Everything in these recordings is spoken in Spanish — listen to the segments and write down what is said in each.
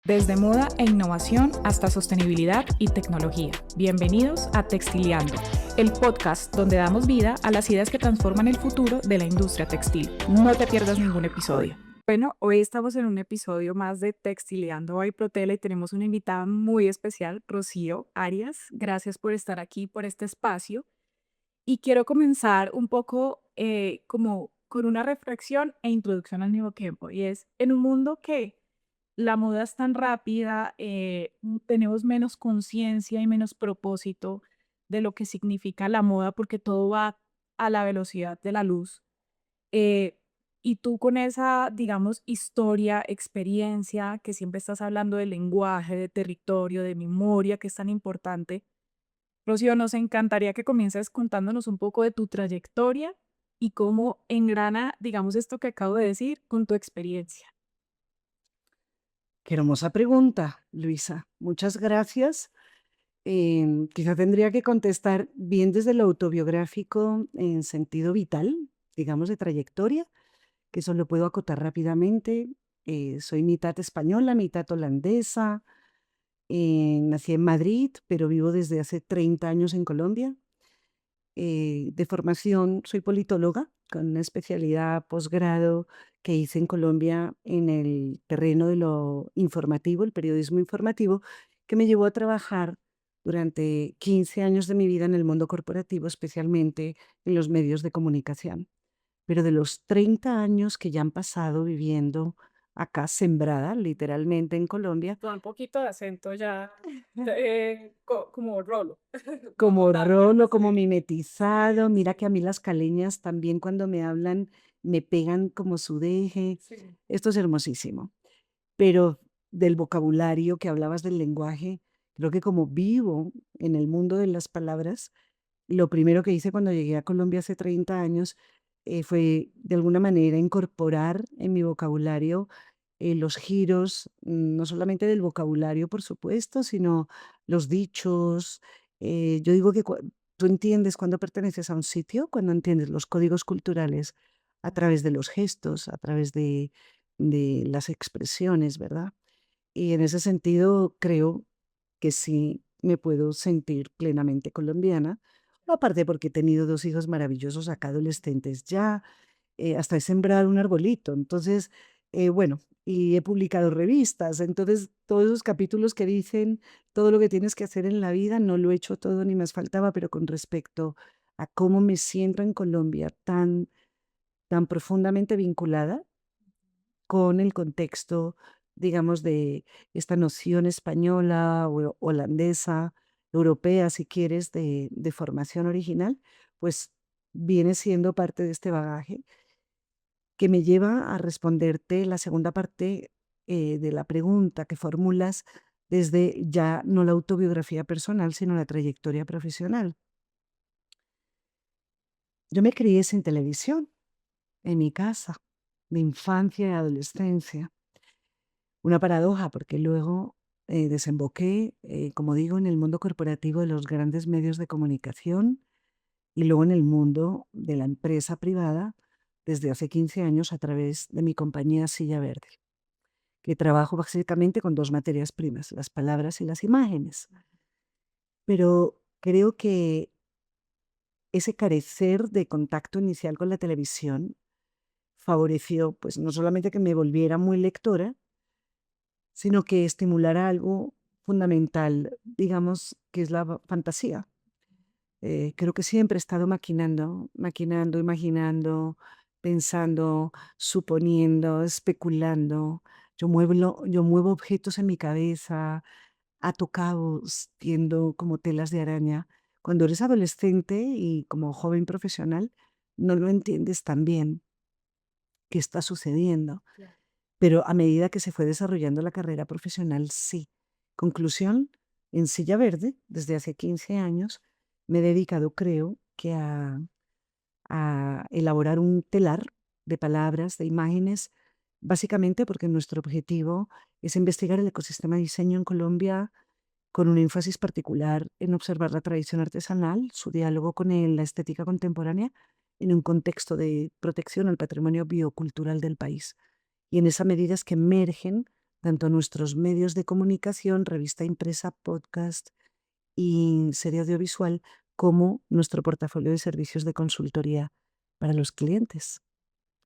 Desde moda e innovación hasta sostenibilidad y tecnología. Bienvenidos a Textiliando, el podcast donde damos vida a las ideas que transforman el futuro de la industria textil. No te pierdas ningún episodio. Bueno, hoy estamos en un episodio más de Textileando by Protela y tenemos una invitada muy especial, Rocío Arias. Gracias por estar aquí, por este espacio. Y quiero comenzar un poco como con una reflexión e introducción al mismo tiempo. Y es, en un mundo que la moda es tan rápida, tenemos menos conciencia y menos propósito de lo que significa la moda porque todo va a la velocidad de la luz. Eh, y tú con esa, digamos, historia, experiencia, que siempre estás hablando de lenguaje, de territorio, de memoria, que es tan importante, Rocío, nos encantaría que comiences contándonos un poco de tu trayectoria y cómo engrana, digamos, esto que acabo de decir con tu experiencia. Qué hermosa pregunta, Luisa. Muchas gracias. Quizá tendría que contestar bien desde lo autobiográfico en sentido vital, digamos, de trayectoria, que eso lo puedo acotar rápidamente. Soy mitad española, mitad holandesa. Nací en Madrid, pero vivo desde hace 30 años en Colombia. De formación soy politóloga, con una especialidad posgrado que hice en Colombia en el terreno de lo informativo, el periodismo informativo, que me llevó a trabajar durante 15 años de mi vida en el mundo corporativo, especialmente en los medios de comunicación. Pero de los 30 años que ya han pasado viviendo acá, sembrada literalmente en Colombia, Con un poquito de acento ya, como rolo, como como tal. rolo, como Sí, mimetizado. Mira que a sí, mí las caleñas también cuando me hablan me pegan como su deje. sí. Esto es hermosísimo. Pero del vocabulario que hablabas del lenguaje, creo que como vivo en el mundo de las palabras, lo primero que hice cuando llegué a Colombia hace 30 años fue de alguna manera incorporar en mi vocabulario los giros, no solamente del vocabulario, por supuesto, sino los dichos. Yo digo que tú entiendes cuando perteneces a un sitio, cuando entiendes los códigos culturales a través de los gestos, a través de las expresiones, ¿verdad? Y en ese sentido creo que sí me puedo sentir plenamente colombiana, aparte porque he tenido 2 hijos maravillosos acá adolescentes ya, hasta he sembrado un arbolito. Entonces, bueno, y he publicado revistas. Entonces, todos esos capítulos que dicen todo lo que tienes que hacer en la vida, no lo he hecho todo ni más faltaba, pero con respecto a cómo me siento en Colombia tan profundamente vinculada con el contexto, digamos, de esta noción española o holandesa, europea, si quieres, de formación original, pues viene siendo parte de este bagaje que me lleva a responderte la segunda parte de la pregunta que formulas desde ya no la autobiografía personal, sino la trayectoria profesional. Yo me crié sin televisión en mi casa, de infancia y adolescencia. Una paradoja, porque luego desemboqué, como digo, en el mundo corporativo de los grandes medios de comunicación y luego en el mundo de la empresa privada desde hace 15 años a través de mi compañía Silla Verde, que trabajo básicamente con dos materias primas, las palabras y las imágenes. Pero creo que ese carecer de contacto inicial con la televisión favoreció, pues no solamente que me volviera muy lectora, sino que estimulara algo fundamental, digamos, que es la fantasía. Creo que siempre he estado maquinando, imaginando, pensando, suponiendo, especulando. Yo muevo objetos en mi cabeza, ato cabos, tiendo como telas de araña. Cuando eres adolescente y como joven profesional, no lo entiendes tan bien qué está sucediendo. Pero a medida que se fue desarrollando la carrera profesional, sí. Conclusión, en Silla Verde, desde hace 15 años, me he dedicado, creo, que a elaborar un telar de palabras, de imágenes, básicamente porque nuestro objetivo es investigar el ecosistema de diseño en Colombia con un énfasis particular en observar la tradición artesanal, su diálogo con la estética contemporánea, en un contexto de protección al patrimonio biocultural del país. Y en esa medida es que emergen tanto nuestros medios de comunicación, revista impresa, podcast y serie audiovisual, como nuestro portafolio de servicios de consultoría para los clientes.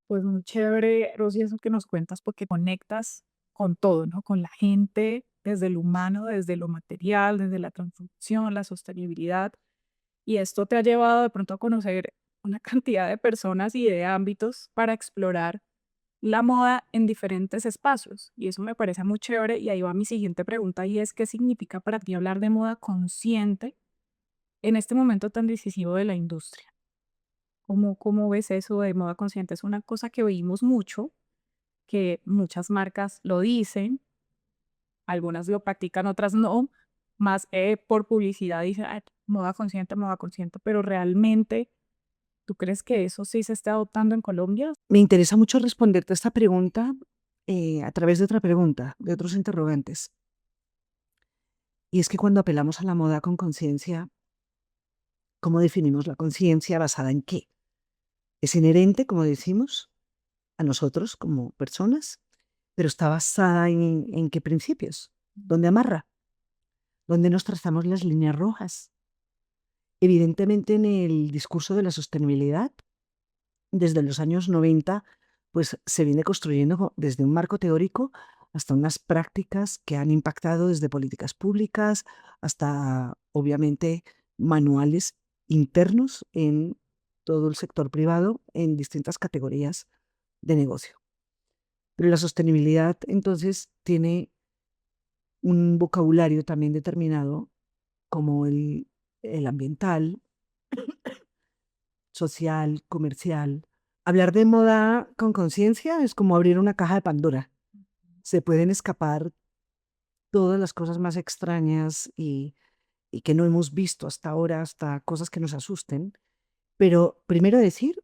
Pues muy chévere, Rosy, eso que nos cuentas, porque conectas con todo, ¿no? Con la gente, desde lo humano, desde lo material, desde la transformación, la sostenibilidad. Y esto te ha llevado de pronto a conocer una cantidad de personas y de ámbitos para explorar la moda en diferentes espacios. Y eso me parece muy chévere. Y ahí va mi siguiente pregunta y es, ¿qué significa para ti hablar de moda consciente en este momento tan decisivo de la industria? ¿Cómo ves eso de moda consciente? Es una cosa que oímos mucho, que muchas marcas lo dicen, algunas lo practican, otras no, más por publicidad dicen: "Ay, moda consciente", pero realmente, ¿tú crees que eso sí se está adoptando en Colombia? Me interesa mucho responderte esta pregunta a través de otra pregunta, de otros interrogantes. Y es que cuando apelamos a la moda con conciencia, ¿cómo definimos la conciencia basada en qué? Es inherente, como decimos, a nosotros como personas, pero está basada en qué principios, dónde amarra, dónde nos trazamos las líneas rojas. Evidentemente en el discurso de la sostenibilidad, desde los años 90, pues se viene construyendo desde un marco teórico hasta unas prácticas que han impactado desde políticas públicas hasta, obviamente, manuales internos en todo el sector privado en distintas categorías de negocio. Pero la sostenibilidad, entonces, tiene un vocabulario también determinado como el ambiental, social, comercial. Hablar de moda con conciencia es como abrir una caja de Pandora. Se pueden escapar todas las cosas más extrañas y que no hemos visto hasta ahora, hasta cosas que nos asusten. Pero primero decir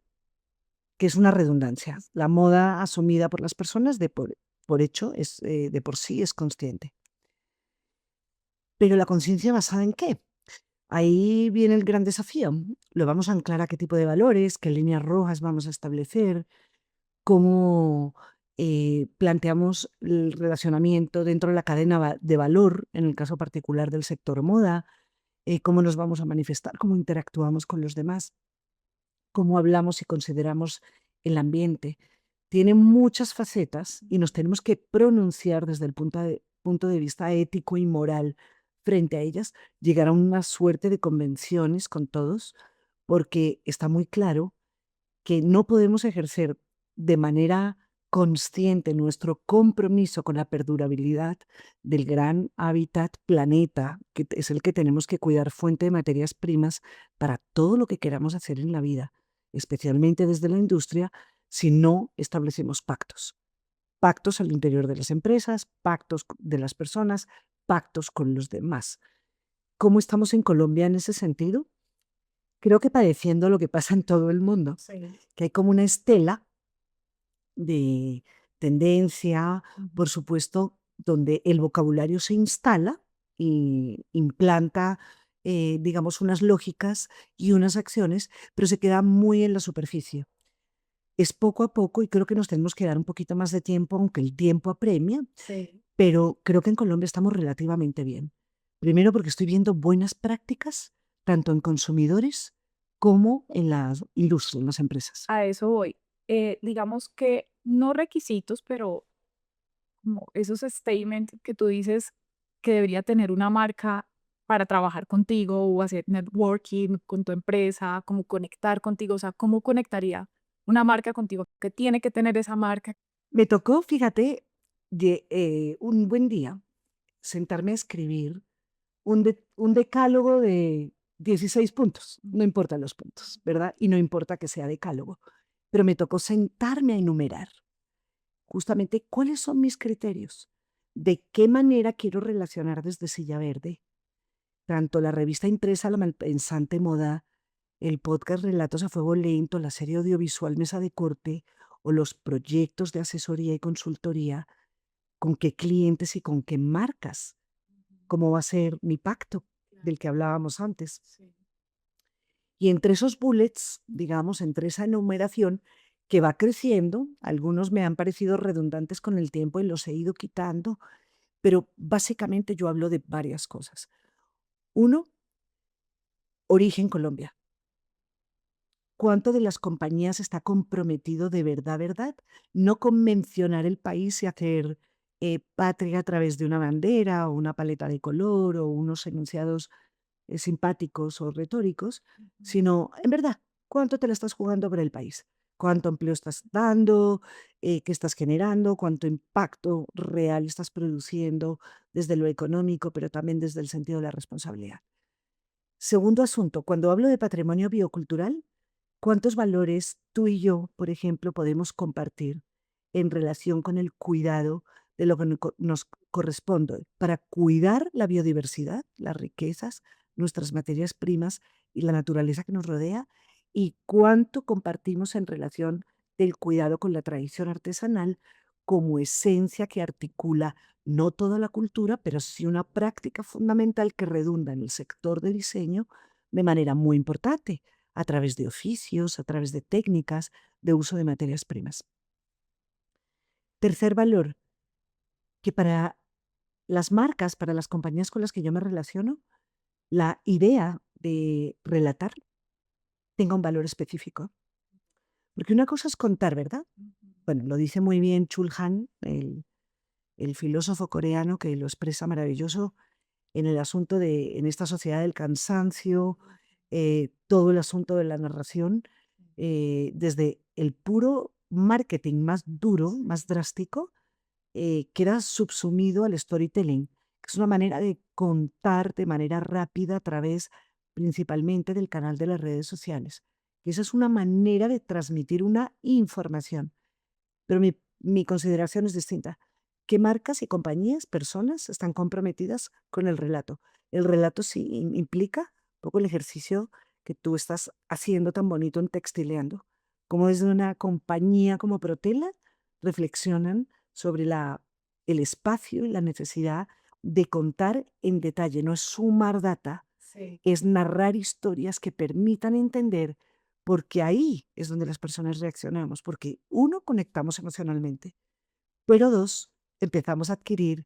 que es una redundancia. La moda asumida por las personas por hecho es, de por sí es consciente. Pero la conciencia basada en qué? Ahí viene el gran desafío. Lo vamos a anclar a qué tipo de valores, qué líneas rojas vamos a establecer, cómo planteamos el relacionamiento dentro de la cadena de valor, en el caso particular del sector moda, cómo nos vamos a manifestar, cómo interactuamos con los demás, cómo hablamos y consideramos el ambiente. Tiene muchas facetas y nos tenemos que pronunciar desde el punto de vista ético y moral frente a ellas, llegar a una suerte de convenciones con todos, porque está muy claro que no podemos ejercer de manera consciente nuestro compromiso con la perdurabilidad del gran hábitat planeta, que es el que tenemos que cuidar, fuente de materias primas para todo lo que queramos hacer en la vida, especialmente desde la industria, si no establecemos pactos. Pactos al interior de las empresas, pactos de las personas, pactos con los demás. ¿Cómo estamos en Colombia en ese sentido? Creo que padeciendo lo que pasa en todo el mundo, Sí. que hay como una estela de tendencia, por supuesto, donde el vocabulario se instala y implanta, digamos, unas lógicas y unas acciones, pero se queda muy en la superficie. Es poco a poco y creo que nos tenemos que dar un poquito más de tiempo, aunque el tiempo apremia, Sí. pero creo que en Colombia estamos relativamente bien. Primero porque estoy viendo buenas prácticas, tanto en consumidores como en la industria, en las empresas. A eso voy. Digamos que no requisitos, pero como esos statements que tú dices que debería tener una marca para trabajar contigo o hacer networking con tu empresa, como conectar contigo, o sea, ¿cómo conectaría una marca contigo? ¿Qué tiene que tener esa marca? Me tocó, fíjate, un buen día sentarme a escribir un decálogo de 16 puntos, no importan los puntos, ¿verdad? Y no importa que sea decálogo, pero me tocó sentarme a enumerar justamente cuáles son mis criterios, de qué manera quiero relacionar desde Silla Verde, tanto la revista impresa La Malpensante Moda, el podcast Relatos a Fuego Lento, la serie audiovisual Mesa de Corte o los proyectos de asesoría y consultoría, con qué clientes y con qué marcas, cómo va a ser mi pacto del que hablábamos antes. Sí. Y entre esos bullets, digamos, entre esa enumeración, que va creciendo. Algunos me han parecido redundantes con el tiempo y los he ido quitando, pero básicamente yo hablo de varias cosas. Uno, origen Colombia. ¿Cuánto de las compañías está comprometido de verdad, verdad? No con mencionar el país y hacer patria a través de una bandera o una paleta de color o unos enunciados simpáticos o retóricos, sino, en verdad, ¿cuánto te la estás jugando por el país? ¿Cuánto empleo estás dando? ¿Qué estás generando? ¿Cuánto impacto real estás produciendo desde lo económico, pero también desde el sentido de la responsabilidad? Segundo asunto, cuando hablo de patrimonio biocultural, ¿cuántos valores tú y yo, por ejemplo, podemos compartir en relación con el cuidado de lo que nos corresponde para cuidar la biodiversidad, las riquezas, nuestras materias primas y la naturaleza que nos rodea? ¿Y cuánto compartimos en relación del cuidado con la tradición artesanal como esencia que articula no toda la cultura, pero sí una práctica fundamental que redunda en el sector de diseño de manera muy importante, a través de oficios, a través de técnicas de uso de materias primas? Tercer valor, que para las marcas, para las compañías con las que yo me relaciono, la idea de relatar tenga un valor específico. Porque una cosa es contar, ¿verdad? Bueno, lo dice muy bien Chul Han, el filósofo coreano, que lo expresa maravilloso en el asunto de, en esta sociedad del cansancio, todo el asunto de la narración, desde el puro marketing más duro, más drástico, queda subsumido al storytelling, que es una manera de contar de manera rápida a través principalmente del canal de las redes sociales. Y esa es una manera de transmitir una información. Pero mi consideración es distinta. ¿Qué marcas y compañías, personas están comprometidas con el relato? El relato sí implica un poco el ejercicio que tú estás haciendo tan bonito en Textileando. Cómo desde una compañía como Protela reflexionan sobre el espacio y la necesidad de contar en detalle. No es sumar data, Sí. es narrar historias que permitan entender, porque ahí es donde las personas reaccionamos, porque uno, conectamos emocionalmente, pero dos, empezamos a adquirir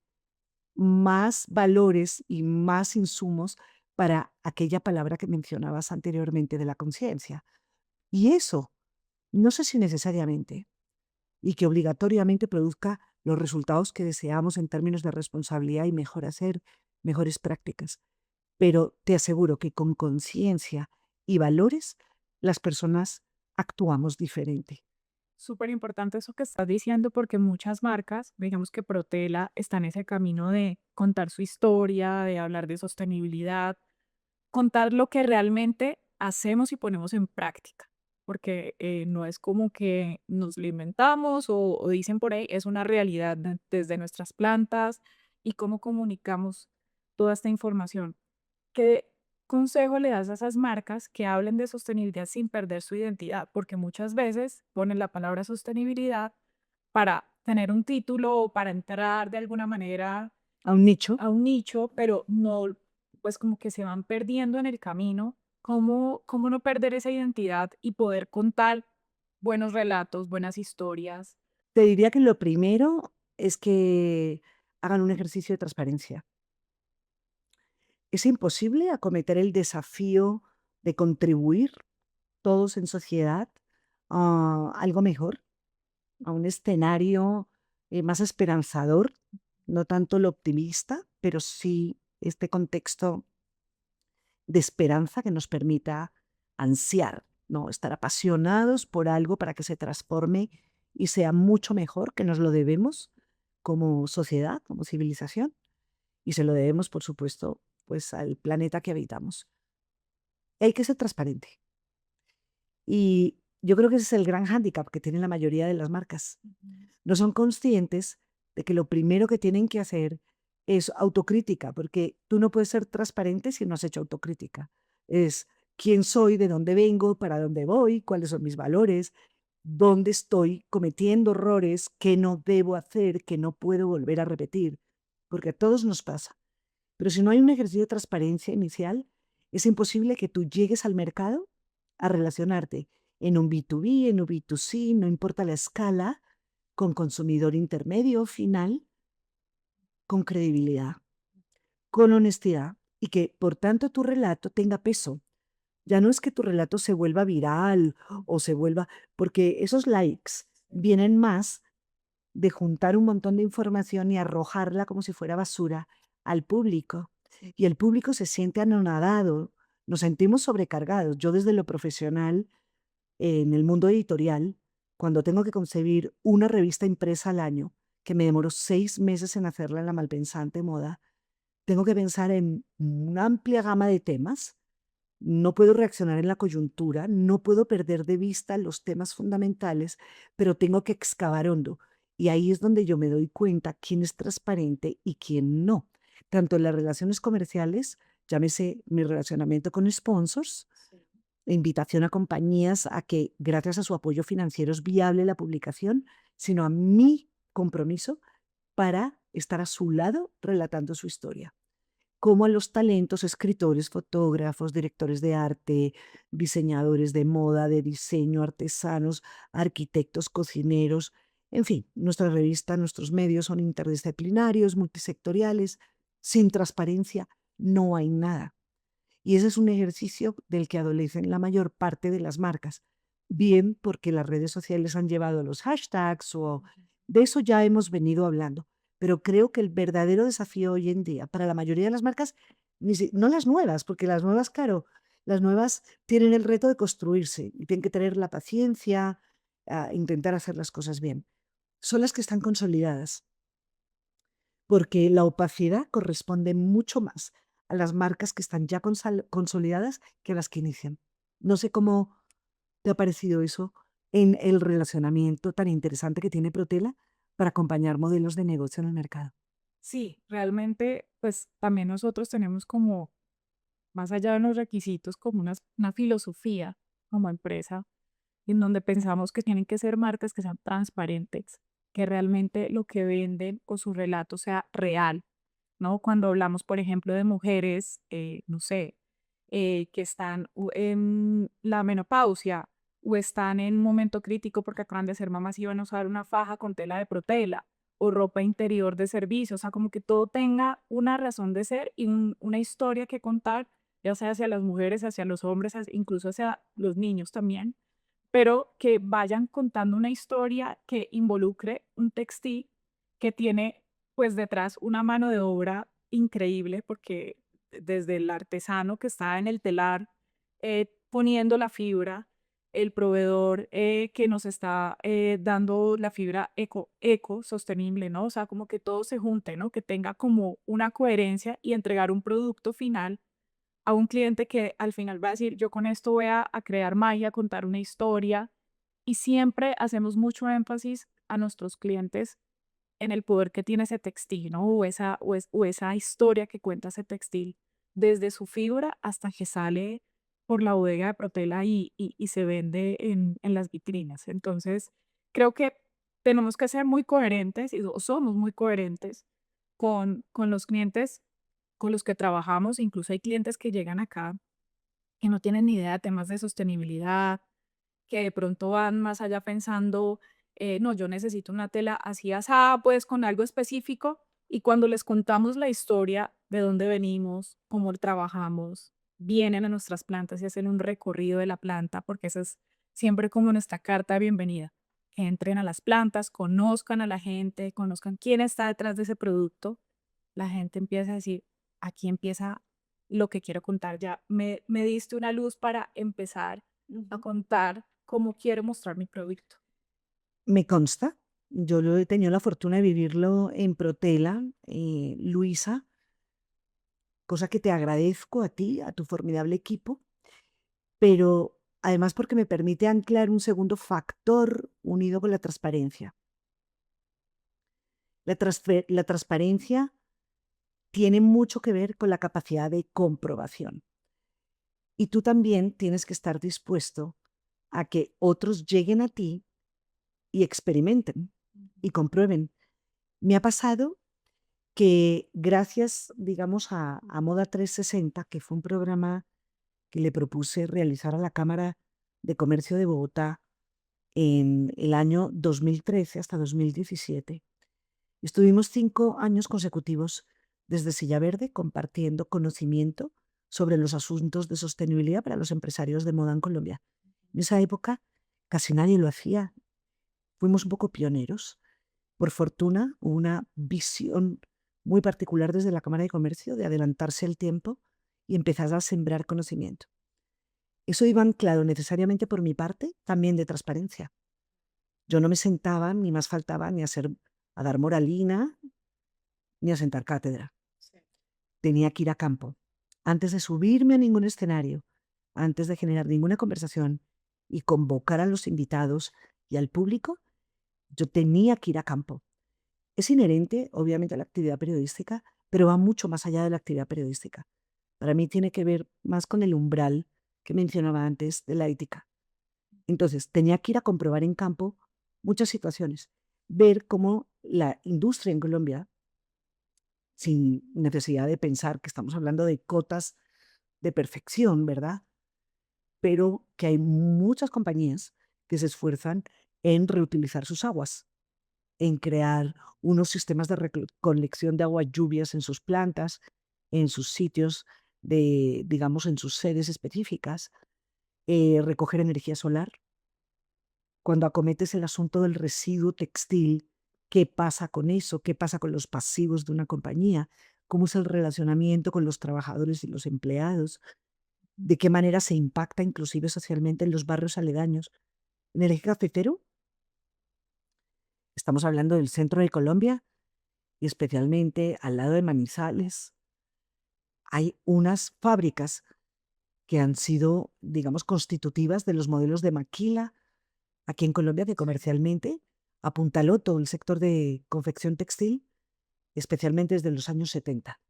más valores y más insumos para aquella palabra que mencionabas anteriormente de la conciencia. Y eso, no sé si necesariamente, y que obligatoriamente produzca los resultados que deseamos en términos de responsabilidad y mejor hacer, mejores prácticas. Pero te aseguro que con conciencia y valores, las personas actuamos diferente. Súper importante eso que estás diciendo porque muchas marcas, digamos que Protela, está en ese camino de contar su historia, de hablar de sostenibilidad, contar lo que realmente hacemos y ponemos en práctica, porque no es como que nos lo inventamos o dicen por ahí, es una realidad desde nuestras plantas y cómo comunicamos toda esta información. ¿Qué consejo le das a esas marcas que hablen de sostenibilidad sin perder su identidad? Porque muchas veces ponen la palabra sostenibilidad para tener un título o para entrar de alguna manera A un nicho. a un nicho, pero no, pues como que se van perdiendo en el camino. ¿Cómo no perder esa identidad y poder contar buenos relatos, buenas historias? Te diría que lo primero es que hagan un ejercicio de transparencia. Es imposible acometer el desafío de contribuir todos en sociedad a algo mejor, a un escenario más esperanzador, no tanto lo optimista, pero sí este contexto de esperanza que nos permita ansiar, ¿no? Estar apasionados por algo para que se transforme y sea mucho mejor, que nos lo debemos como sociedad, como civilización, y se lo debemos, por supuesto, pues al planeta que habitamos. Hay que ser transparente. Y yo creo que ese es el gran hándicap que tienen la mayoría de las marcas. No son conscientes de que lo primero que tienen que hacer es autocrítica, porque tú no puedes ser transparente si no has hecho autocrítica. Es quién soy, de dónde vengo, para dónde voy, cuáles son mis valores, dónde estoy cometiendo errores, qué no debo hacer, qué no puedo volver a repetir, porque a todos nos pasa. Pero si no hay un ejercicio de transparencia inicial, es imposible que tú llegues al mercado a relacionarte en un B2B, en un B2C, no importa la escala, con consumidor intermedio o final, con credibilidad, con honestidad y que, por tanto, tu relato tenga peso. Ya no es que tu relato se vuelva viral o se vuelva, porque esos likes vienen más de juntar un montón de información y arrojarla como si fuera basura al público. Y el público se siente anonadado, nos sentimos sobrecargados. Yo desde lo profesional, en el mundo editorial, cuando tengo que concebir una revista impresa al año, que me demoró 6 meses en hacerla en La Malpensante Moda, tengo que pensar en una amplia gama de temas. No puedo reaccionar en la coyuntura, no puedo perder de vista los temas fundamentales, pero tengo que excavar hondo. Y ahí es donde yo me doy cuenta quién es transparente y quién no. Tanto en las relaciones comerciales, llámese mi relacionamiento con sponsors, invitación a compañías a que gracias a su apoyo financiero es viable la publicación, sino a mi compromiso para estar a su lado relatando su historia, como a los talentos, escritores, fotógrafos, directores de arte, diseñadores de moda, de diseño, artesanos, arquitectos, cocineros. En fin, nuestra revista, nuestros medios son interdisciplinarios, multisectoriales. Sin transparencia no hay nada. Y ese es un ejercicio del que adolecen la mayor parte de las marcas, bien porque las redes sociales han llevado los hashtags o de eso ya hemos venido hablando. Pero creo que el verdadero desafío hoy en día para la mayoría de las marcas, no las nuevas, porque las nuevas, claro, las nuevas tienen el reto de construirse y tienen que tener la paciencia a intentar hacer las cosas bien. Son las que están consolidadas, porque la opacidad corresponde mucho más a las marcas que están ya consolidadas que a las que inician. No sé cómo te ha parecido eso en el relacionamiento tan interesante que tiene Protela para acompañar modelos de negocio en el mercado. Sí, realmente, pues también nosotros tenemos como, más allá de los requisitos, como una filosofía como empresa, en donde pensamos que tienen que ser marcas que sean transparentes, que realmente lo que venden o su relato sea real, ¿no? Cuando hablamos, por ejemplo, de mujeres, no sé, que están en la menopausia o están en un momento crítico porque acaban de ser mamás y van a usar una faja con tela de protela o ropa interior de servicio, o sea, como que todo tenga una razón de ser y una historia que contar, ya sea hacia las mujeres, hacia los hombres, incluso hacia los niños también, pero que vayan contando una historia que involucre un textil que tiene pues detrás una mano de obra increíble, porque desde el artesano que está en el telar poniendo la fibra, el proveedor que nos está dando la fibra eco sostenible, ¿no? O sea, como que todo se junte, ¿no? Que tenga como una coherencia y entregar un producto final a un cliente que al final va a decir, yo con esto voy a crear magia, contar una historia, y siempre hacemos mucho énfasis a nuestros clientes en el poder que tiene ese textil, ¿no? O esa historia que cuenta ese textil, desde su fibra hasta que sale por la bodega de Protela y se vende en las vitrinas. Entonces, creo que tenemos que ser muy coherentes, o somos muy coherentes con los clientes con los que trabajamos. Incluso hay clientes que llegan acá que no tienen ni idea de temas de sostenibilidad, que de pronto van más allá pensando, no, yo necesito una tela así asada, pues con algo específico, y cuando les contamos la historia de dónde venimos, cómo trabajamos, vienen a nuestras plantas y hacen un recorrido de la planta, porque esa es siempre como nuestra carta de bienvenida, que entren a las plantas, conozcan a la gente, conozcan quién está detrás de ese producto, la gente empieza a decir, aquí empieza lo que quiero contar, ya me diste una luz para empezar a contar cómo quiero mostrar mi producto. Me consta, yo lo he tenido la fortuna de vivirlo en Protela, Luisa, cosa que te agradezco a ti, a tu formidable equipo, pero además porque me permite anclar un segundo factor unido con la transparencia. La transparencia tiene mucho que ver con la capacidad de comprobación. Y tú también tienes que estar dispuesto a que otros lleguen a ti y experimenten y comprueben. Me ha pasado que gracias, digamos, a Moda 360, que fue un programa que le propuse realizar a la Cámara de Comercio de Bogotá en el año 2013 hasta 2017. Estuvimos 5 años consecutivos desde Silla Verde compartiendo conocimiento sobre los asuntos de sostenibilidad para los empresarios de moda en Colombia. En esa época casi nadie lo hacía. Fuimos un poco pioneros. Por fortuna, hubo una visión muy particular desde la Cámara de Comercio de adelantarse el tiempo y empezar a sembrar conocimiento. Eso iba anclado necesariamente por mi parte, también de transparencia. Yo no me sentaba, ni más faltaba, a dar moralina, ni a sentar cátedra. Tenía que ir a campo. Antes de subirme a ningún escenario, antes de generar ninguna conversación y convocar a los invitados y al público, yo tenía que ir a campo. Es inherente, obviamente, a la actividad periodística, pero va mucho más allá de la actividad periodística. Para mí tiene que ver más con el umbral que mencionaba antes de la ética. Entonces, tenía que ir a comprobar en campo muchas situaciones, ver cómo la industria en Colombia, sin necesidad de pensar que estamos hablando de cotas de perfección, ¿verdad? Pero que hay muchas compañías que se esfuerzan en reutilizar sus aguas, en crear unos sistemas de recolección de aguas lluvias en sus plantas, en sus sitios digamos, en sus sedes específicas, recoger energía solar. Cuando acometes el asunto del residuo textil, ¿qué pasa con eso? ¿Qué pasa con los pasivos de una compañía? ¿Cómo es el relacionamiento con los trabajadores y los empleados? ¿De qué manera se impacta inclusive socialmente en los barrios aledaños? En el eje cafetero, estamos hablando del centro de Colombia y especialmente al lado de Manizales, hay unas fábricas que han sido, digamos, constitutivas de los modelos de maquila aquí en Colombia, que comercialmente apuntaló todo el sector de confección textil, especialmente desde los años 70.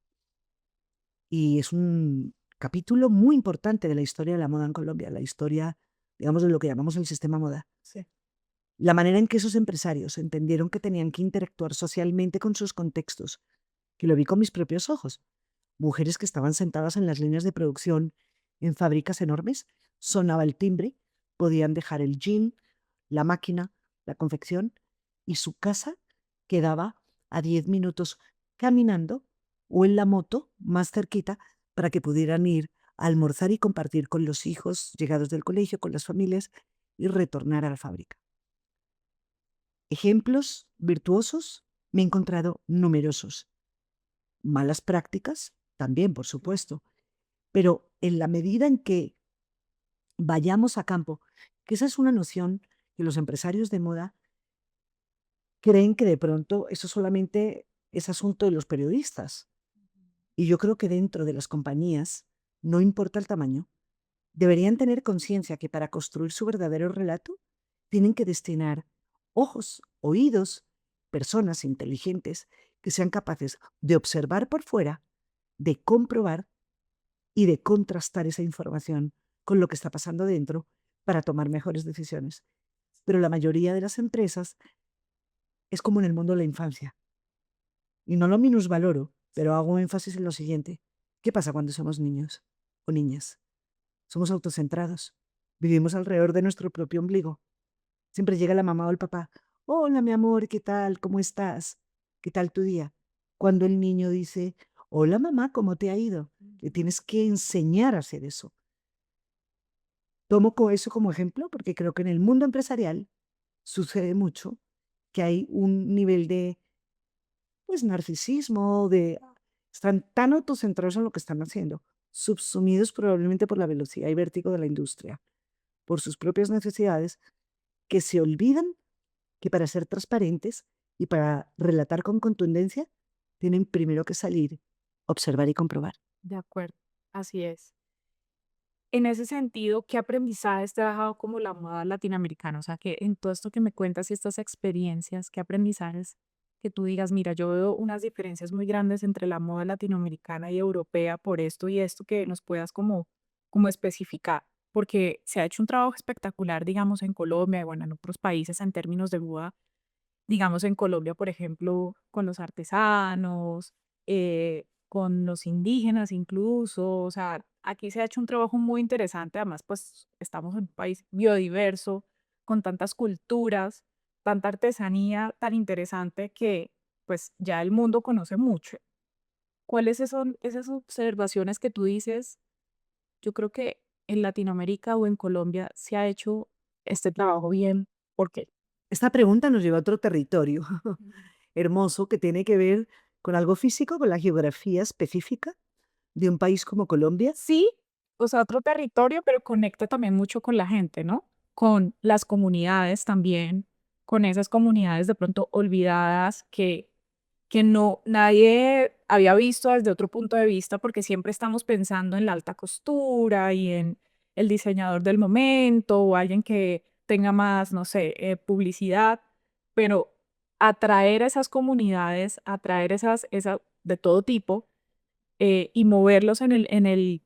Y es un capítulo muy importante de la historia de la moda en Colombia, la historia, digamos, de lo que llamamos el sistema moda. Sí. La manera en que esos empresarios entendieron que tenían que interactuar socialmente con sus contextos, que lo vi con mis propios ojos. Mujeres que estaban sentadas en las líneas de producción en fábricas enormes, sonaba el timbre, podían dejar el jean, la máquina, la confección, y su casa quedaba a 10 minutos caminando o en la moto más cerquita para que pudieran ir a almorzar y compartir con los hijos llegados del colegio, con las familias y retornar a la fábrica. Ejemplos virtuosos me he encontrado numerosos. Malas prácticas también, por supuesto, pero en la medida en que vayamos a campo, que esa es una noción que los empresarios de moda creen que de pronto eso solamente es asunto de los periodistas. Y yo creo que dentro de las compañías, no importa el tamaño, deberían tener conciencia que para construir su verdadero relato tienen que destinar ojos, oídos, personas inteligentes que sean capaces de observar por fuera, de comprobar y de contrastar esa información con lo que está pasando dentro para tomar mejores decisiones. Pero la mayoría de las empresas es como en el mundo de la infancia. Y no lo minusvaloro, pero hago énfasis en lo siguiente. ¿Qué pasa cuando somos niños o niñas? Somos autocentrados. Vivimos alrededor de nuestro propio ombligo. Siempre llega la mamá o el papá. Hola, mi amor, ¿qué tal? ¿Cómo estás? ¿Qué tal tu día? Cuando el niño dice, hola, mamá, ¿cómo te ha ido? Le tienes que enseñar a hacer eso. Tomo eso como ejemplo porque creo que en el mundo empresarial sucede mucho que hay un nivel de, pues, narcisismo, están tan autocentrados en lo que están haciendo, subsumidos probablemente por la velocidad y vértigo de la industria, por sus propias necesidades, que se olvidan que para ser transparentes y para relatar con contundencia, tienen primero que salir, observar y comprobar. De acuerdo, así es. En ese sentido, ¿qué aprendizajes te ha dejado como la moda latinoamericana? O sea, que en todo esto que me cuentas y estas experiencias, ¿qué aprendizajes que tú digas, mira, yo veo unas diferencias muy grandes entre la moda latinoamericana y europea por esto y esto que nos puedas como especificar? Porque se ha hecho un trabajo espectacular, digamos, en Colombia y bueno, en otros países en términos de moda, digamos, en Colombia, por ejemplo, con los artesanos, con los indígenas incluso, o sea, aquí se ha hecho un trabajo muy interesante, además pues estamos en un país biodiverso, con tantas culturas, tanta artesanía tan interesante que pues ya el mundo conoce mucho. ¿Cuáles son esas observaciones que tú dices? Yo creo que en Latinoamérica o en Colombia se ha hecho este trabajo bien. ¿Por qué? Esta pregunta nos lleva a otro territorio hermoso que tiene que ver con algo físico, con la geografía específica de un país como Colombia. Sí, o sea, otro territorio, pero conecta también mucho con la gente, ¿no? Con las comunidades también, con esas comunidades de pronto olvidadas que no nadie había visto desde otro punto de vista, porque siempre estamos pensando en la alta costura y en el diseñador del momento o alguien que tenga más, no sé, publicidad, pero atraer a esas comunidades, atraer esas de todo tipo y moverlos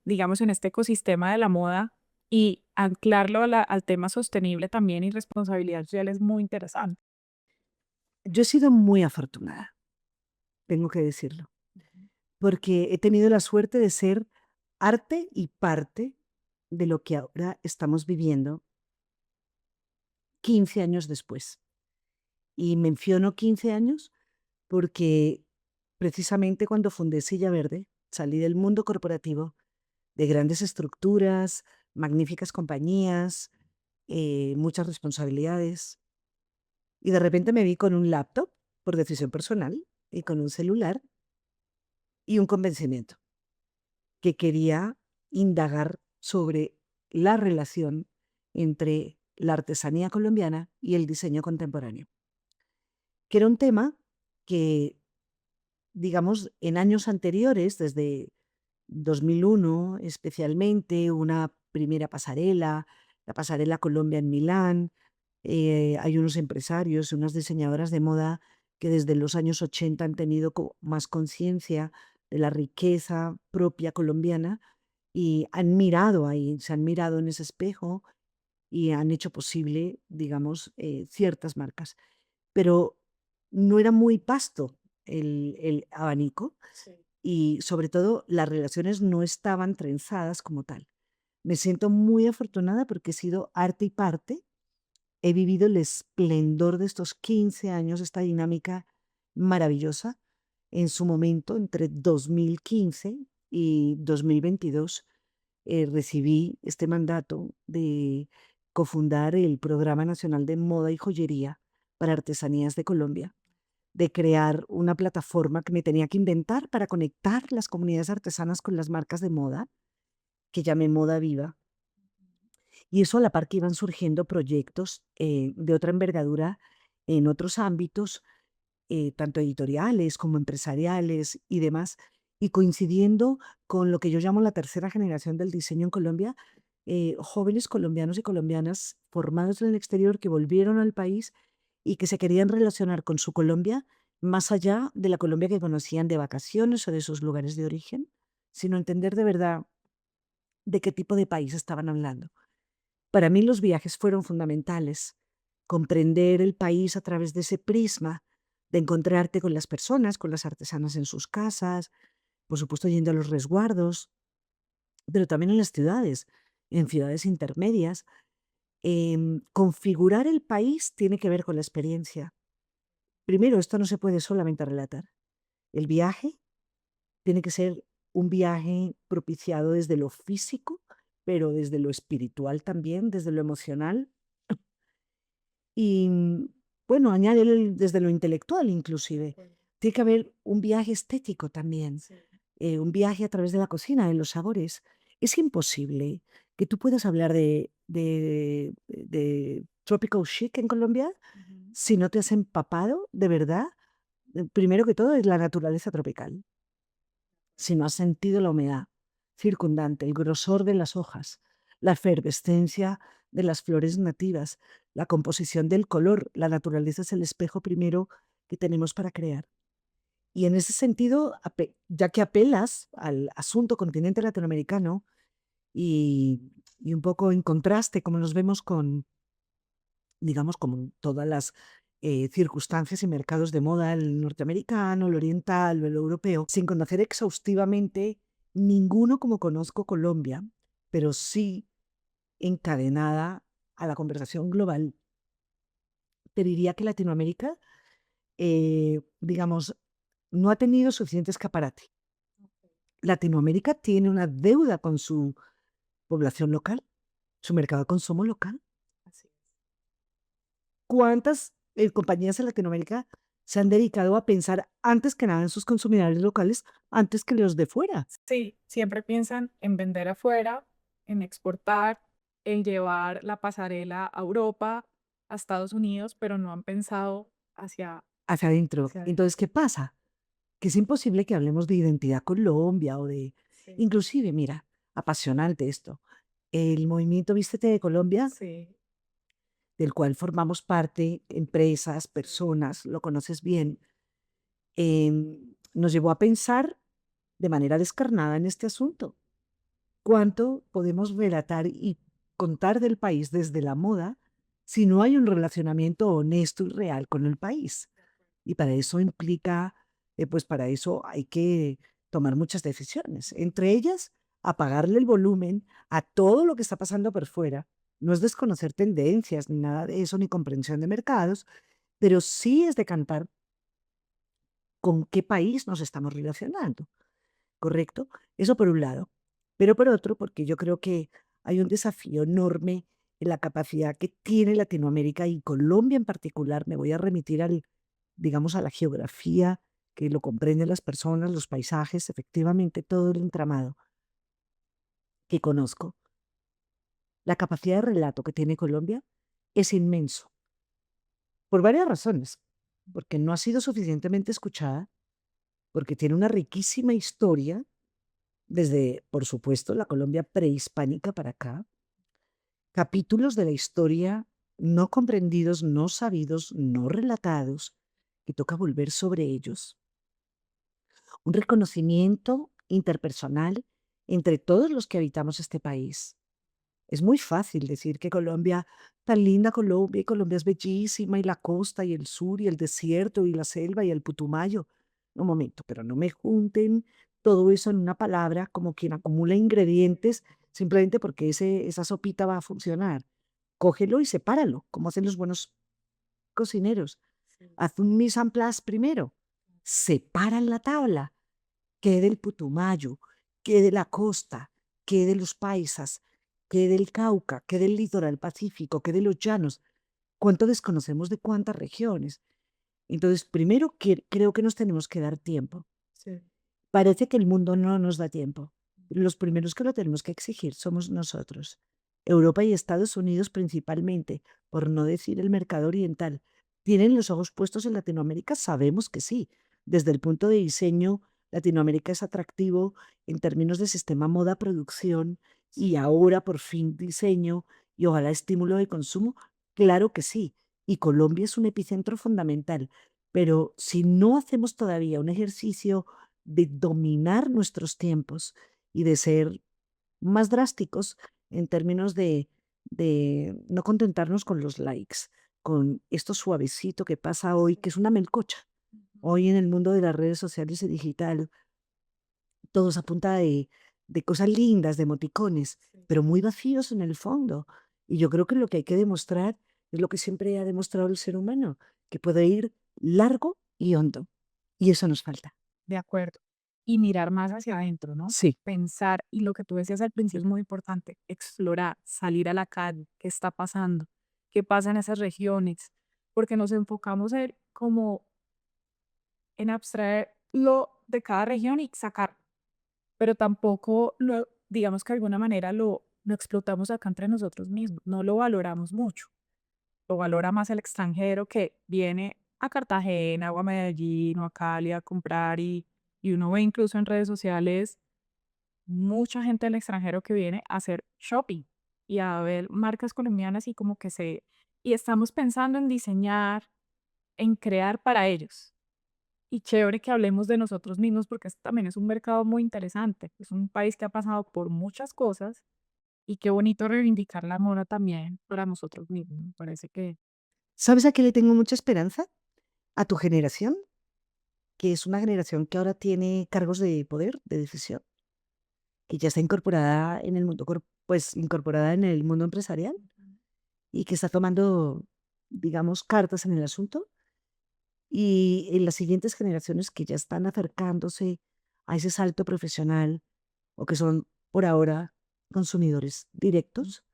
digamos, en este ecosistema de la moda y anclarlo al tema sostenible también y responsabilidad social es muy interesante. Yo he sido muy afortunada, tengo que decirlo, porque he tenido la suerte de ser arte y parte de lo que ahora estamos viviendo 15 años después. Y menciono 15 años porque precisamente cuando fundé Silla Verde, salí del mundo corporativo, de grandes estructuras, magníficas compañías, muchas responsabilidades, y de repente me vi con un laptop por decisión personal y con un celular y un convencimiento que quería indagar sobre la relación entre la artesanía colombiana y el diseño contemporáneo, que era un tema que, digamos, en años anteriores, desde 2001 especialmente, una primera pasarela, la pasarela Colombia en Milán. Hay unos empresarios, unas diseñadoras de moda que desde los años 80 han tenido más conciencia de la riqueza propia colombiana y han mirado ahí, se han mirado en ese espejo y han hecho posible, digamos, ciertas marcas. Pero no era muy vasto el abanico Sí. y sobre todo las relaciones no estaban trenzadas como tal. Me siento muy afortunada porque he sido arte y parte. He vivido el esplendor de estos 15 años, esta dinámica maravillosa. En su momento, entre 2015 y 2022, recibí este mandato de cofundar el Programa Nacional de Moda y Joyería para Artesanías de Colombia, de crear una plataforma que me tenía que inventar para conectar las comunidades artesanas con las marcas de moda, que llamé Moda Viva. Y eso a la par que iban surgiendo proyectos de otra envergadura en otros ámbitos, tanto editoriales como empresariales y demás, y coincidiendo con lo que yo llamo la tercera generación del diseño en Colombia, jóvenes colombianos y colombianas formados en el exterior que volvieron al país y que se querían relacionar con su Colombia más allá de la Colombia que conocían de vacaciones o de sus lugares de origen, sino entender de verdad de qué tipo de país estaban hablando. Para mí los viajes fueron fundamentales. Comprender el país a través de ese prisma, de encontrarte con las personas, con las artesanas en sus casas, por supuesto yendo a los resguardos, pero también en ciudades intermedias. Configurar el país tiene que ver con la experiencia. Primero, esto no se puede solamente relatar. El viaje tiene que ser un viaje propiciado desde lo físico, pero desde lo espiritual también, desde lo emocional. Y, bueno, añádele desde lo intelectual inclusive. Tiene que haber un viaje estético también, Sí. un viaje a través de la cocina, de los sabores. Es imposible que tú puedas hablar de tropical chic en Colombia Ujú. si no te has empapado de verdad, primero que todo, de la naturaleza tropical, si no has sentido la humedad circundante, el grosor de las hojas, la efervescencia de las flores nativas, la composición del color. La naturaleza es el espejo primero que tenemos para crear. Y en ese sentido, ya que apelas al asunto continente latinoamericano y un poco en contraste, como nos vemos con, digamos, con todas las circunstancias y mercados de moda, el norteamericano, el oriental o el europeo, sin conocer exhaustivamente ninguno como conozco Colombia, pero sí encadenada a la conversación global. Te diría que Latinoamérica, digamos, no ha tenido suficiente escaparate. Latinoamérica tiene una deuda con su población local, su mercado de consumo local. Así es. ¿Cuántas compañías en Latinoamérica se han dedicado a pensar antes que nada en sus consumidores locales, antes que los de fuera? Sí, siempre piensan en vender afuera, en exportar, en llevar la pasarela a Europa, a Estados Unidos, pero no han pensado Hacia adentro. hacia adentro. Entonces, ¿qué pasa? Que es imposible que hablemos de identidad Colombia o de... Sí, Inclusive, mira, apasionante esto. El movimiento Vístete de Colombia, sí, del cual formamos parte, empresas, sí, personas, lo conoces bien, nos llevó a pensar de manera descarnada en este asunto. ¿Cuánto podemos relatar y contar del país desde la moda si no hay un relacionamiento honesto y real con el país? Y para eso implica, pues para eso hay que tomar muchas decisiones, entre ellas apagarle el volumen a todo lo que está pasando por fuera. No es desconocer tendencias ni nada de eso, ni comprensión de mercados, pero sí es decantar con qué país nos estamos relacionando, ¿correcto? Eso por un lado. Pero por otro, porque yo creo que hay un desafío enorme en la capacidad que tiene Latinoamérica y Colombia en particular. Me voy a remitir al, digamos, a la geografía que lo comprenden las personas, los paisajes, efectivamente todo el entramado que conozco. La capacidad de relato que tiene Colombia es inmenso, por varias razones, porque no ha sido suficientemente escuchada, porque tiene una riquísima historia desde, por supuesto, la Colombia prehispánica para acá, capítulos de la historia no comprendidos, no sabidos, no relatados, que toca volver sobre ellos. Un reconocimiento interpersonal entre todos los que habitamos este país. Es muy fácil decir que Colombia, tan linda Colombia, y Colombia es bellísima, y la costa, y el sur, y el desierto, y la selva, y el Putumayo. Un momento, pero no me junten todo eso en una palabra como quien acumula ingredientes simplemente porque esa sopita va a funcionar. Cógelo y sepáralo, como hacen los buenos cocineros. sí. Haz un mise en place primero. Separa la tabla. ¿Qué del Putumayo? ¿Qué de la costa? ¿Qué de los paisas? ¿Qué del Cauca? ¿Qué del litoral pacífico? ¿Qué de los llanos? ¿Cuánto desconocemos de cuántas regiones? Entonces, primero creo que nos tenemos que dar tiempo. Sí. Parece que el mundo no nos da tiempo. Los primeros que lo tenemos que exigir somos nosotros. Europa y Estados Unidos principalmente, por no decir el mercado oriental. ¿Tienen los ojos puestos en Latinoamérica? Sabemos que sí. Desde el punto de diseño, Latinoamérica es atractivo en términos de sistema moda-producción y ahora por fin diseño y ojalá estímulo de consumo. Claro que sí. Y Colombia es un epicentro fundamental. Pero si no hacemos todavía un ejercicio de dominar nuestros tiempos y de ser más drásticos en términos de no contentarnos con los likes, con esto suavecito que pasa hoy, que es una melcocha. Hoy en el mundo de las redes sociales y digital, todos a punta de cosas lindas, de emoticones, Sí. pero muy vacíos en el fondo. Y yo creo que lo que hay que demostrar es lo que siempre ha demostrado el ser humano, que puede ir largo y hondo. Y eso nos falta. De acuerdo. Y mirar más hacia adentro, ¿no? Sí. Pensar, y lo que tú decías al principio es muy importante, explorar, salir a la calle, qué está pasando, qué pasa en esas regiones, porque nos enfocamos en como en abstraer lo de cada región y sacar, pero tampoco lo, digamos que de alguna manera lo explotamos acá entre nosotros mismos, no lo valoramos mucho, lo valora más el extranjero que viene a Cartagena o a Medellín o a Cali a comprar y uno ve incluso en redes sociales mucha gente del extranjero que viene a hacer shopping y a ver marcas colombianas y como que y estamos pensando en diseñar, en crear para ellos. Y chévere que hablemos de nosotros mismos porque este también es un mercado muy interesante. Es un país que ha pasado por muchas cosas y qué bonito reivindicar la moda también para nosotros mismos. Me parece que ¿Sabes a qué le tengo mucha esperanza? A tu generación, que es una generación que ahora tiene cargos de poder, de decisión. que ya está incorporada en el mundo, pues incorporada en el mundo empresarial y que está tomando, digamos, cartas en el asunto. Y en las siguientes generaciones que ya están acercándose a ese salto profesional o que son por ahora consumidores directos,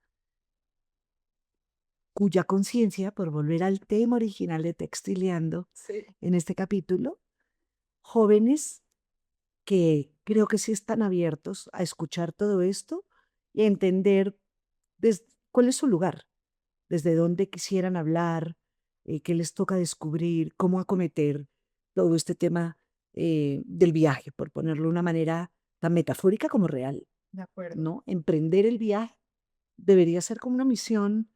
cuya conciencia, por volver al tema original de Textileando Sí. en este capítulo, jóvenes que creo que sí están abiertos a escuchar todo esto y a entender cuál es su lugar, desde dónde quisieran hablar, qué les toca descubrir, cómo acometer todo este tema del viaje, por ponerlo de una manera tan metafórica como real, De acuerdo. ¿no? Emprender el viaje debería ser como una misión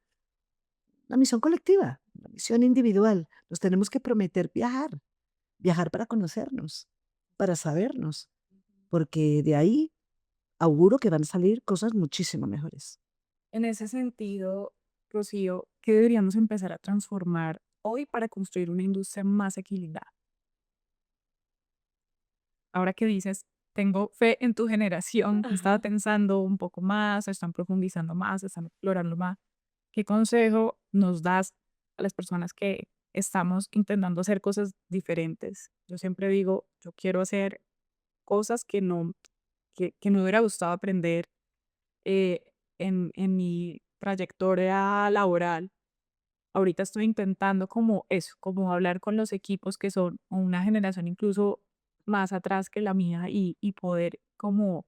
colectiva, una misión individual. Nos tenemos que prometer viajar, viajar para conocernos, para sabernos, porque de ahí auguro que van a salir cosas muchísimo mejores. En ese sentido, Rocío, ¿qué deberíamos empezar a transformar hoy para construir una industria más equilibrada? Ahora que dices, tengo fe en tu generación, estaba pensando un poco más, están profundizando más, están explorando más. ¿Qué consejo nos das a las personas que estamos intentando hacer cosas diferentes? Yo siempre digo, yo quiero hacer cosas que me hubiera gustado aprender eh, en mi trayectoria laboral. Ahorita estoy intentando como eso, como hablar con los equipos que son una generación incluso más atrás que la mía y poder como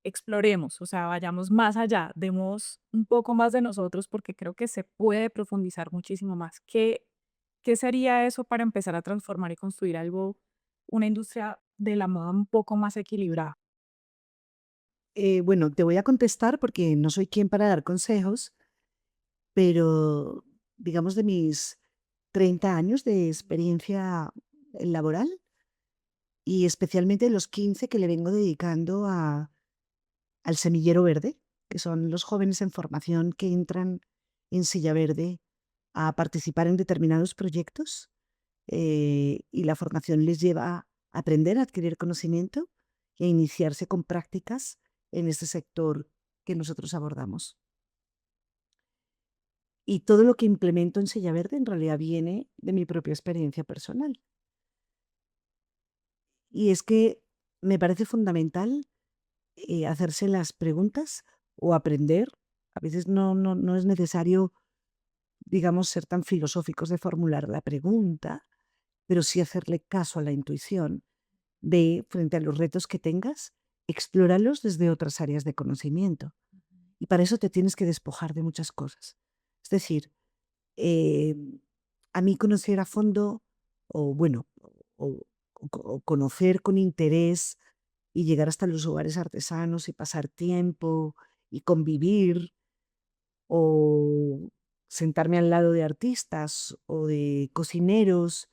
exploremos, o sea, vayamos más allá, demos un poco más de nosotros porque creo que se puede profundizar muchísimo más. ¿Qué sería eso para empezar a transformar y construir algo, una industria de la moda un poco más equilibrada? Bueno, te voy a contestar porque no soy quien para dar consejos, pero digamos de mis 30 años de experiencia laboral y especialmente los 15 que le vengo dedicando al semillero verde, que son los jóvenes en formación que entran en Silla Verde a participar en determinados proyectos, y la formación les lleva a aprender, a adquirir conocimiento y a iniciarse con prácticas en este sector que nosotros abordamos. Y todo lo que implemento en Silla Verde en realidad viene de mi propia experiencia personal. Y es que me parece fundamental hacerse las preguntas o aprender. A veces no es necesario, digamos, ser tan filosóficos de formular la pregunta, pero sí hacerle caso a la intuición de, frente a los retos que tengas, explóralo desde otras áreas de conocimiento. Y para eso te tienes que despojar de muchas cosas. Es decir, eh, a mí conocer a fondo, o bueno, o, o conocer con interés y llegar hasta los hogares artesanos y pasar tiempo y convivir o sentarme al lado de artistas o de cocineros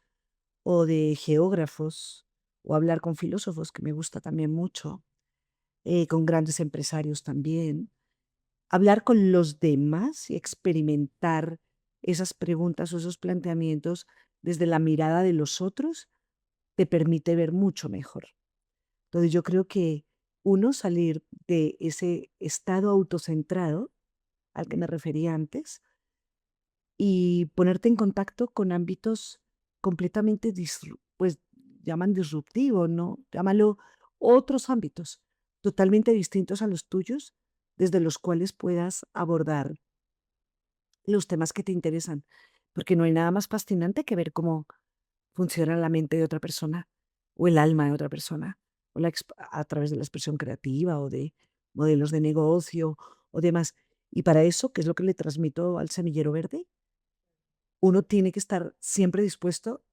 o de geógrafos o hablar con filósofos, que me gusta también mucho, con grandes empresarios también. Hablar con los demás y experimentar esas preguntas o esos planteamientos desde la mirada de los otros te permite ver mucho mejor. Entonces yo creo que uno salir de ese estado autocentrado al que me refería antes y ponerte en contacto con ámbitos completamente, pues llaman disruptivo, ¿no? Llámalo otros ámbitos totalmente distintos a los tuyos, desde los cuales puedas abordar los temas que te interesan, porque no hay nada más fascinante que ver cómo funciona la mente de otra persona o el alma de otra persona o a través de la expresión creativa o de modelos de negocio o demás. Y para eso, ¿qué es lo que le transmito al semillero verde? Uno tiene que estar siempre dispuesto,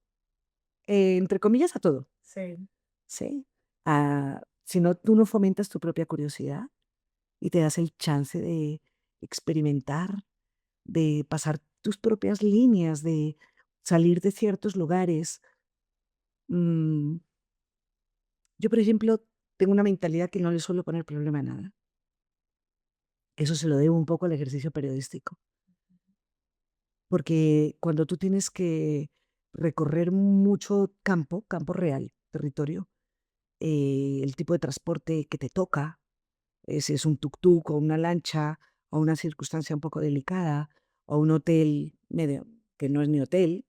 entre comillas, a todo, Sí. ¿sí? Si no, tú no fomentas tu propia curiosidad y te das el chance de experimentar, de pasar tus propias líneas, de salir de ciertos lugares. Mm, yo, por ejemplo, tengo una mentalidad que no le suelo poner problema a nada. Eso se lo debo un poco al ejercicio periodístico, porque cuando tú tienes que recorrer mucho campo, campo real, territorio, el tipo de transporte que te toca, si es un tuk-tuk o una lancha o una circunstancia un poco delicada o un hotel medio que no es ni hotel,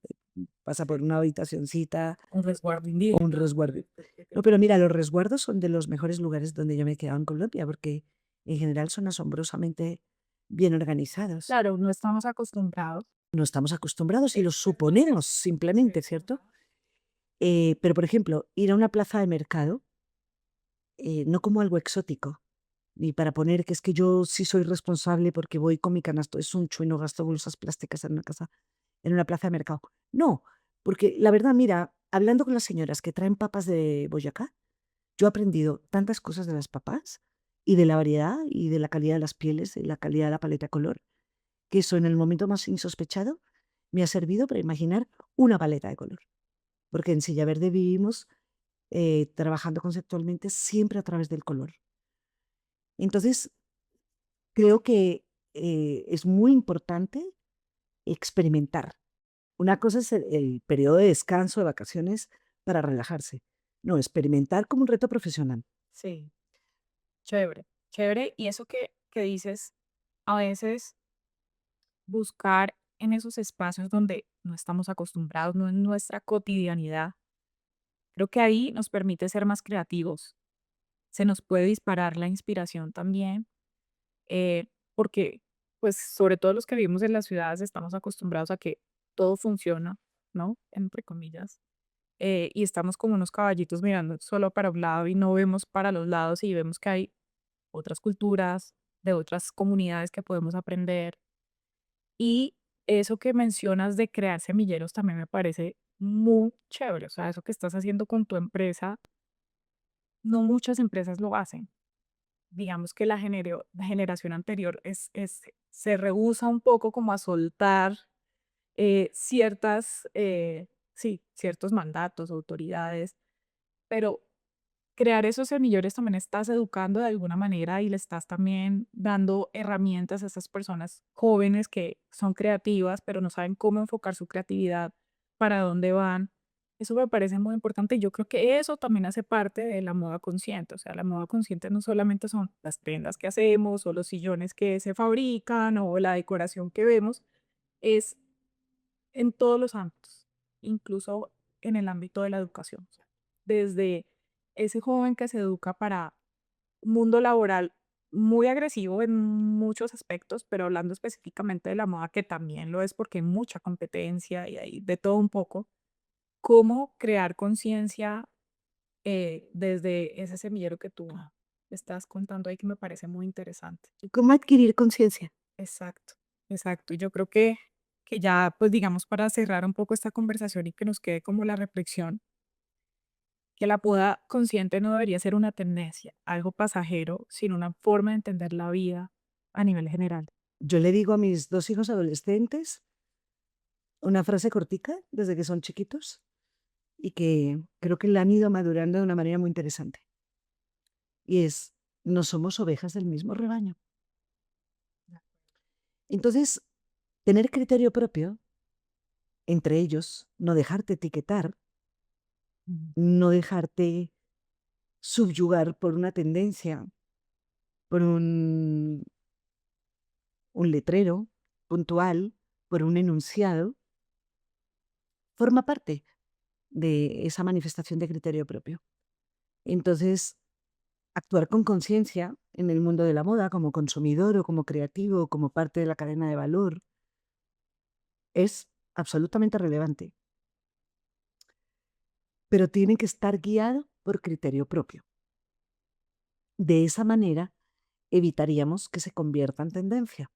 pasa por una habitacioncita Un resguardo o indígena. un resguardo. No, pero mira, los resguardos son de los mejores lugares donde yo me he quedado en Colombia, porque en general son asombrosamente bien organizados. Claro, no estamos acostumbrados. No estamos acostumbrados y los suponemos simplemente, ¿cierto? Pero, por ejemplo, ir a una plaza de mercado, no como algo exótico, ni para poner que es que yo sí soy responsable porque voy con mi canasto de suncho y no gasto bolsas plásticas en una plaza de mercado. No, porque la verdad, mira, hablando con las señoras que traen papas de Boyacá, yo he aprendido tantas cosas de las papas y de la variedad y de la calidad de las pieles, de la calidad de la paleta de color, que eso en el momento más insospechado me ha servido para imaginar una paleta de color. Porque en Silla Verde vivimos trabajando conceptualmente siempre a través del color. Entonces, creo que es muy importante experimentar. Una cosa es el periodo de descanso, de vacaciones, para relajarse. No, experimentar como un reto profesional. Sí, chévere, chévere. Y eso que dices, a veces buscar en esos espacios donde no estamos acostumbrados, no en nuestra cotidianidad, creo que ahí nos permite ser más creativos. Se nos puede disparar la inspiración también, porque, pues, sobre todo los que vivimos en las ciudades estamos acostumbrados a que todo funciona, ¿no? Entre comillas. Y estamos como unos caballitos mirando solo para un lado y no vemos para los lados y vemos que hay otras culturas, de otras comunidades que podemos aprender. Y eso que mencionas de crear semilleros también me parece muy chévere. O sea, eso que estás haciendo con tu empresa, no muchas empresas lo hacen. Digamos que la generación anterior se rehúsa un poco como a soltar sí, ciertos mandatos, autoridades, pero crear esos semilleros también estás educando de alguna manera y le estás también dando herramientas a esas personas jóvenes que son creativas, pero no saben cómo enfocar su creatividad, para dónde van. Eso me parece muy importante y yo creo que eso también hace parte de la moda consciente. O sea, la moda consciente no solamente son las prendas que hacemos o los sillones que se fabrican o la decoración que vemos, es en todos los ámbitos, incluso en el ámbito de la educación. O sea, desde ese joven que se educa para un mundo laboral muy agresivo en muchos aspectos, pero hablando específicamente de la moda, que también lo es porque hay mucha competencia y hay de todo un poco, cómo crear conciencia desde ese semillero que tú estás contando ahí, que me parece muy interesante. ¿Cómo adquirir conciencia? Exacto, exacto. Y yo creo que ya, pues digamos, para cerrar un poco esta conversación y que nos quede como la reflexión, que la poda consciente no debería ser una tendencia, algo pasajero, sino una forma de entender la vida a nivel general. Yo le digo a mis dos hijos adolescentes una frase cortica desde que son chiquitos y que creo que la han ido madurando de una manera muy interesante. Y es, no somos ovejas del mismo rebaño. Entonces, tener criterio propio, entre ellos, no dejarte etiquetar, Ujú. no dejarte subyugar por una tendencia, por un letrero puntual, por un enunciado, forma parte de esa manifestación de criterio propio. Entonces, actuar con conciencia en el mundo de la moda como consumidor o como creativo o como parte de la cadena de valor es absolutamente relevante, pero tiene que estar guiado por criterio propio. De esa manera evitaríamos que se convierta en tendencia,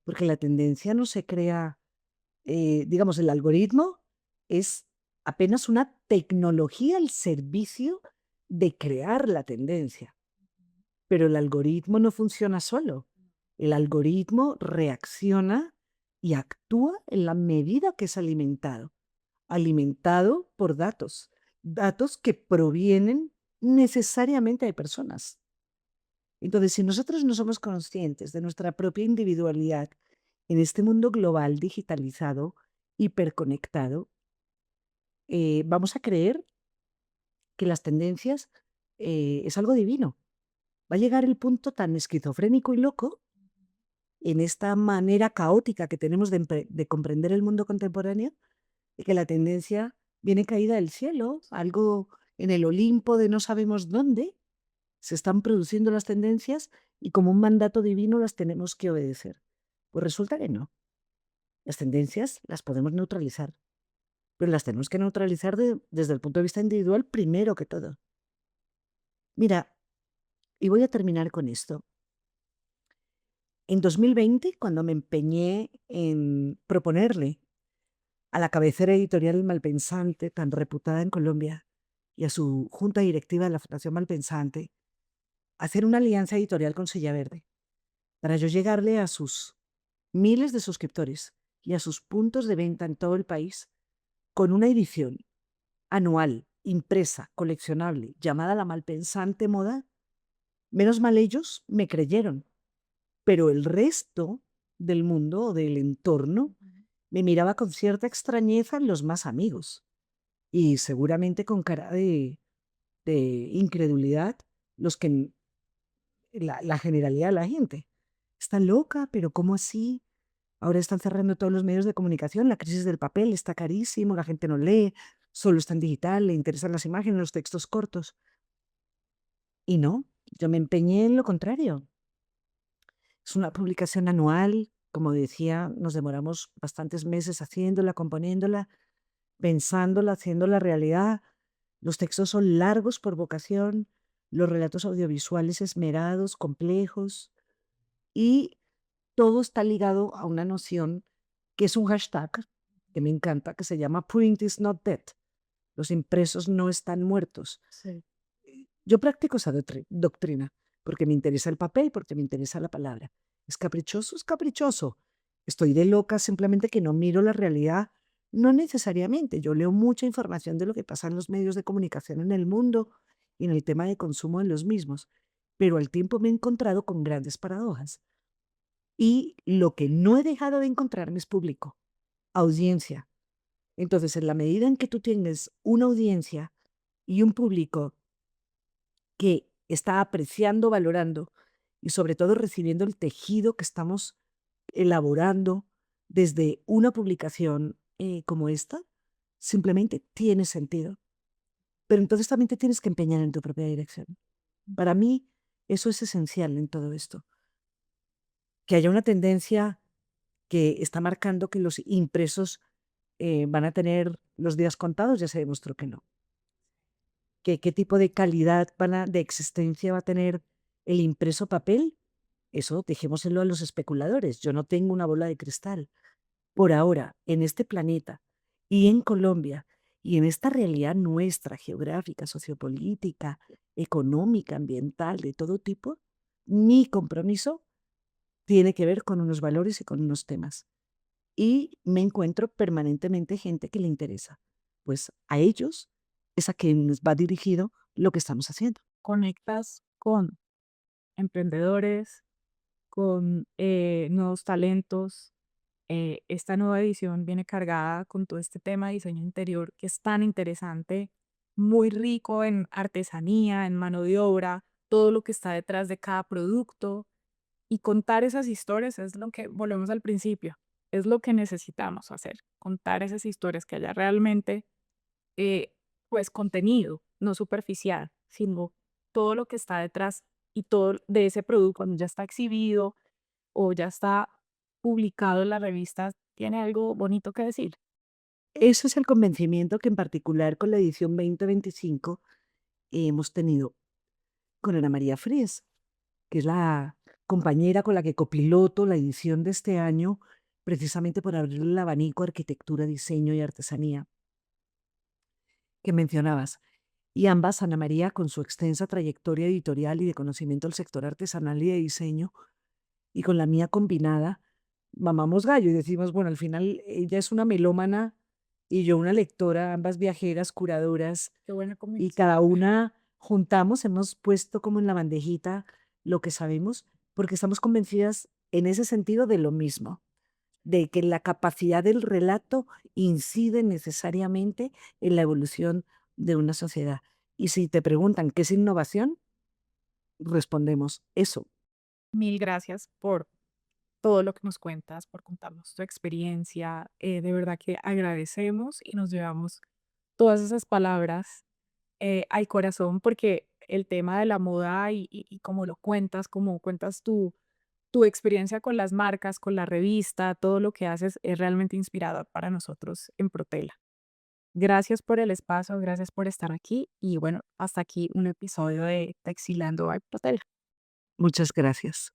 porque la tendencia no se crea, digamos, el algoritmo es apenas una tecnología al servicio de crear la tendencia, pero el algoritmo no funciona solo. El algoritmo reacciona y actúa en la medida que es alimentado por datos, datos que provienen necesariamente de personas. Entonces, si nosotros no somos conscientes de nuestra propia individualidad en este mundo global, digitalizado, hiperconectado, vamos a creer que las tendencias es algo divino. Va a llegar el punto tan esquizofrénico y loco en esta manera caótica que tenemos de comprender el mundo contemporáneo, de que la tendencia viene caída del cielo, algo en el Olimpo de no sabemos dónde, se están produciendo las tendencias y como un mandato divino las tenemos que obedecer. Pues resulta que no. Las tendencias las podemos neutralizar, pero las tenemos que neutralizar desde el punto de vista individual primero que todo. Mira, y voy a terminar con esto. En 2020, cuando me empeñé en proponerle a la cabecera editorial El Malpensante, tan reputada en Colombia, y a su junta directiva de la Fundación Malpensante, hacer una alianza editorial con Silla Verde, para yo llegarle a sus miles de suscriptores y a sus puntos de venta en todo el país, con una edición anual, impresa, coleccionable, llamada La Malpensante Moda. Menos mal ellos me creyeron, pero el resto del mundo o del entorno me miraba con cierta extrañeza los más amigos y seguramente con cara de incredulidad los que la generalidad de la gente. Está loca, pero ¿cómo así? Ahora están cerrando todos los medios de comunicación, la crisis del papel está carísimo, la gente no lee, solo está en digital, le interesan las imágenes, los textos cortos. Y no, yo me empeñé en lo contrario. Es una publicación anual, como decía, nos demoramos bastantes meses haciéndola, componiéndola, pensándola, haciéndola realidad. Los textos son largos por vocación, los relatos audiovisuales esmerados, complejos, y todo está ligado a una noción que es un hashtag que me encanta, que se llama Print is not dead. Los impresos no están muertos. Sí. Yo practico esa doctrina porque me interesa el papel, porque me interesa la palabra. ¿Es caprichoso? Es caprichoso. Estoy de loca simplemente que no miro la realidad. No necesariamente. Yo leo mucha información de lo que pasa en los medios de comunicación en el mundo y en el tema de consumo de los mismos, pero al tiempo me he encontrado con grandes paradojas. Y lo que no he dejado de encontrarme es público, audiencia. Entonces, en la medida en que tú tienes una audiencia y un público que está apreciando, valorando y sobre todo recibiendo el tejido que estamos elaborando desde una publicación como esta, simplemente tiene sentido. Pero entonces también te tienes que empeñar en tu propia dirección. Para mí, eso es esencial en todo esto. Que haya una tendencia que está marcando que los impresos van a tener los días contados, ya se demostró que no. ¿Qué tipo de calidad de existencia va a tener el impreso papel? Eso dejémoselo a los especuladores. Yo no tengo una bola de cristal. Por ahora, en este planeta y en Colombia y en esta realidad nuestra, geográfica, sociopolítica, económica, ambiental, de todo tipo, mi compromiso tiene que ver con unos valores y con unos temas. Y me encuentro permanentemente gente que le interesa. Pues a ellos es a quienes va dirigido lo que estamos haciendo. Conectas con emprendedores, con nuevos talentos. Esta nueva edición viene cargada con todo este tema de diseño interior que es tan interesante, muy rico en artesanía, en mano de obra, todo lo que está detrás de cada producto. Y contar esas historias es lo que, volvemos al principio, es lo que necesitamos hacer, contar esas historias, que haya realmente eh, pues contenido, no superficial, sino todo lo que está detrás y todo de ese producto cuando ya está exhibido o ya está publicado en la revista, tiene algo bonito que decir. Ese es el convencimiento que en particular con la edición 2025 hemos tenido con Ana María Fries, que es la compañera con la que copiloto la edición de este año, precisamente por abrir el abanico a arquitectura, diseño y artesanía que mencionabas. Y ambas, Ana María, con su extensa trayectoria editorial y de conocimiento del sector artesanal y de diseño, y con la mía combinada, mamamos gallo y decimos, bueno, al final ella es una melómana y yo una lectora, ambas viajeras, curadoras, Qué buena y combinación. cada una juntamos, hemos puesto como en la bandejita lo que sabemos, porque estamos convencidas en ese sentido de lo mismo, de que la capacidad del relato incide necesariamente en la evolución de una sociedad. Y si te preguntan qué es innovación, respondemos eso. Mil gracias por todo lo que nos cuentas, por contarnos tu experiencia. De verdad que agradecemos y nos llevamos todas esas palabras al corazón porque el tema de la moda y cómo lo cuentas, cómo cuentas tu experiencia con las marcas, con la revista, todo lo que haces es realmente inspirador para nosotros en Protela. Gracias por el espacio, gracias por estar aquí y bueno, hasta aquí un episodio de Textilando by Protela. Muchas gracias.